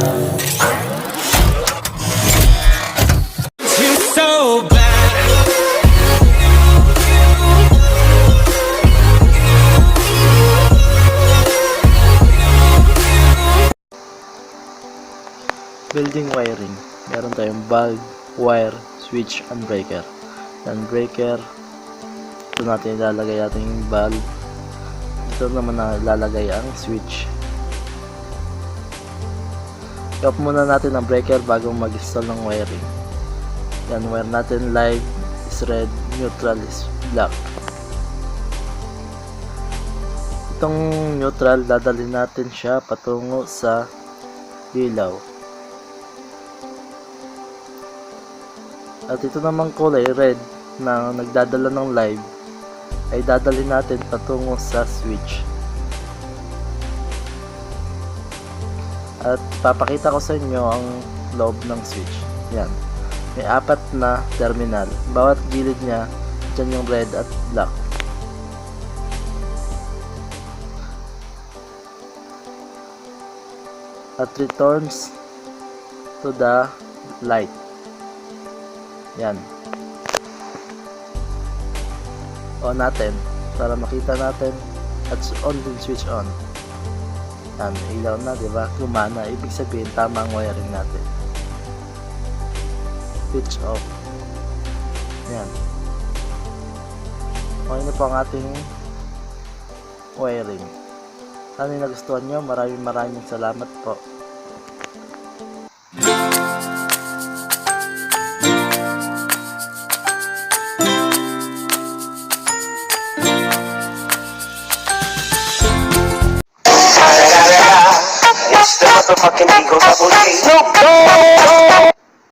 You're so bad. Building wiring. Meron tayong bulb, wire, switch, and breaker. Yan, breaker. Ito natin ilalagay ating bulb. Ito naman na ilalagay ang switch. I-off muna natin ang breaker bago mag-install ng wiring. Yan, wire natin live is red, neutral is black. Itong neutral, dadalhin natin siya patungo sa ilaw. At ito namang kulay red na nagdadala ng live ay dadalhin natin patungo sa switch. At papakita ko sa inyo ang loob ng switch. Yan. May 4 na terminal. Bawat gilid niya, dyan yung red at black. At returns to the light. Yan. On natin para makita natin at on din, switch on. Yan, ilaw na, diba? Gumana, ibig sabihin tama ang wiring natin. Switch off. Yan. Okay na po ang ating wiring. Sana nagustuhan nyo, maraming salamat po. It's the motherfucking Eagle Double G. Snoop Dogg.